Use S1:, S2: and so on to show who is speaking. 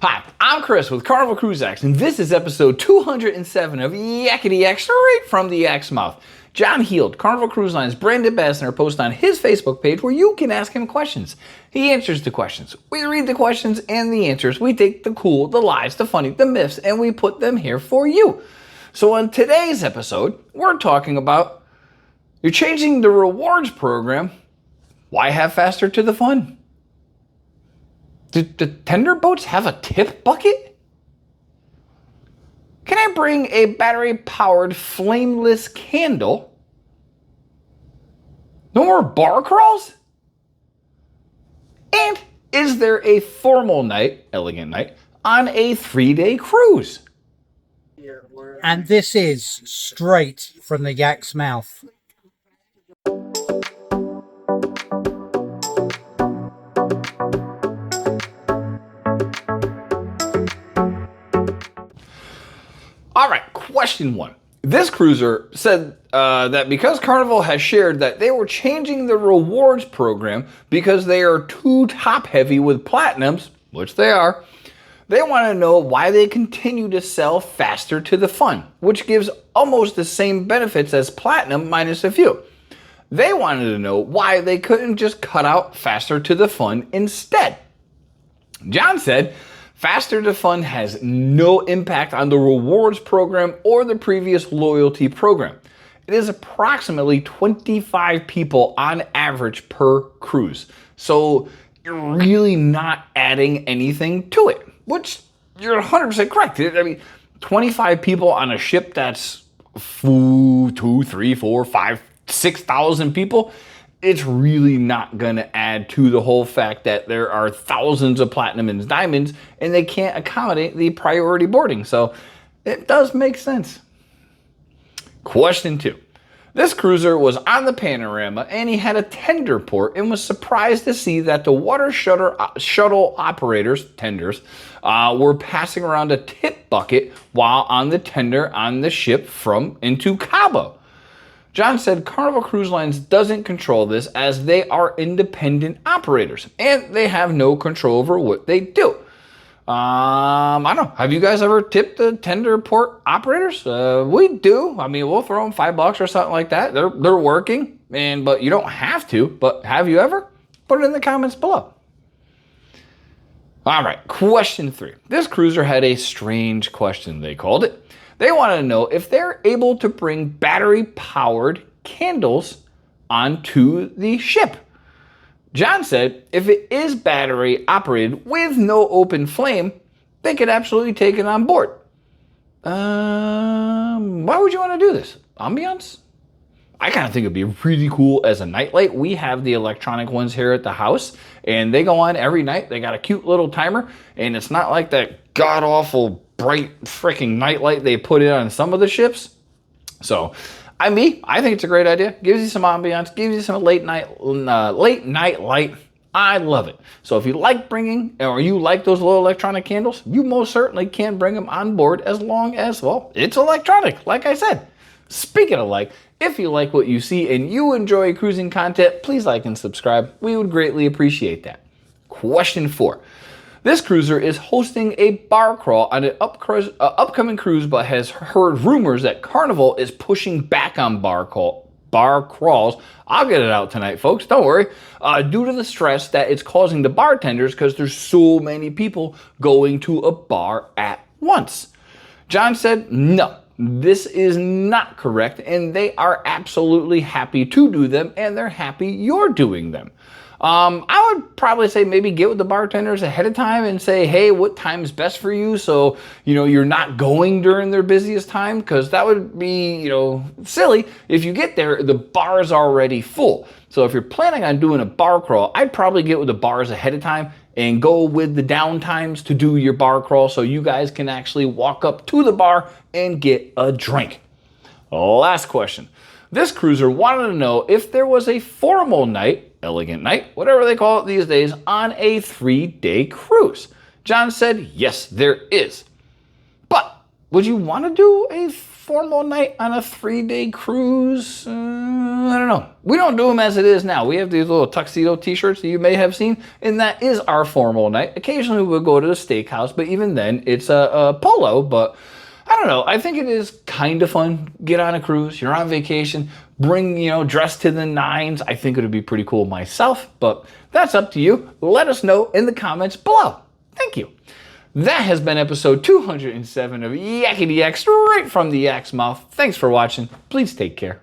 S1: Hi, I'm Chris with Carnival Cruise X, and this is episode 207 of Yakety-Yak, straight from the Yak's mouth. John Heald, Carnival Cruise Line's brand ambassador, posts on his Facebook page where you can ask him questions. He answers the questions. We read the questions and the answers. We take the cool, the lies, the funny, the myths, and we put them here for you. So on today's episode, we're talking about you're changing the rewards program. Why have faster to the fun? Do the tender boats have a tip bucket? Can I bring a battery-powered flameless candle? No more bar crawls? And is there a formal night, elegant night, on a 3-day cruise?
S2: And this is straight from the Yak's mouth.
S1: All right, question one. This cruiser said that because Carnival has shared that they were changing the rewards program because they are too top heavy with platinums, which they are, they want to know why they continue to sell faster to the fun, which gives almost the same benefits as platinum minus a few. They wanted to know why they couldn't just cut out faster to the fun instead. John said, faster to fun has no impact on the rewards program or the previous loyalty program. It is approximately 25 people on average per cruise. So you're really not adding anything to it, which you're 100% correct. I mean, 25 people on a ship that's 2, 3, 4, 5, 6,000 people, it's really not going to add to the whole fact that there are thousands of platinum and diamonds and they can't accommodate the priority boarding. So it does make sense. Question 2. This cruiser was on the Panorama and he had a tender port and was surprised to see that the water shuttle operators, tenders, were passing around a tip bucket while on the tender on the ship from into Cabo. John said Carnival Cruise Lines doesn't control this as they are independent operators and they have no control over what they do. I don't know. Have you guys ever tipped the tender port operators? We do. I mean, we'll throw them $5 or something like that. They're working, but you don't have to. But have you ever? Put it in the comments below. All right, question 3. This cruiser had a strange question, they called it. They want to know if they're able to bring battery-powered candles onto the ship. John said if it is battery operated with no open flame, they could absolutely take it on board. Why would you want to do this? Ambiance? I kind of think it'd be really cool as a nightlight. We have the electronic ones here at the house and they go on every night. They got a cute little timer and it's not like that god-awful bright freaking nightlight they put in on some of the ships. So I think it's a great idea. Gives you some ambiance, gives you some late night light. I love it. So if you like bringing, or you like those little electronic candles, you most certainly can bring them on board as long as, well, it's electronic, like I said. Speaking of like, if you like what you see and you enjoy cruising content, please like and subscribe. We would greatly appreciate that. Question 4. This cruiser is hosting a bar crawl on an upcoming cruise, but has heard rumors that Carnival is pushing back on bar crawls. I'll get it out tonight, folks. Don't worry. Due to the stress that it's causing the bartenders because there's so many people going to a bar at once. John said, no, this is not correct, and they are absolutely happy to do them, and they're happy you're doing them. I would probably say maybe get with the bartenders ahead of time and say, hey, what time is best for you? So, you're not going during their busiest time, because that would be, silly. If you get there, the bar is already full. So if you're planning on doing a bar crawl, I'd probably get with the bars ahead of time and go with the down times to do your bar crawl so you guys can actually walk up to the bar and get a drink. Last question. This cruiser wanted to know if there was a formal night, elegant night, whatever they call it these days, on a 3-day cruise. John said, yes, there is. But would you want to do a formal night on a 3-day cruise? I don't know. We don't do them as it is now. We have these little tuxedo t-shirts that you may have seen, and that is our formal night. Occasionally we'll go to the steakhouse, but even then it's a polo. But I don't know. I think it is kind of fun. Get on a cruise. You're on vacation. Bring, dress to the nines. I think it would be pretty cool myself, but that's up to you. Let us know in the comments below. Thank you. That has been episode 207 of Yakety-Yak, straight from the Yak's mouth. Thanks for watching. Please take care.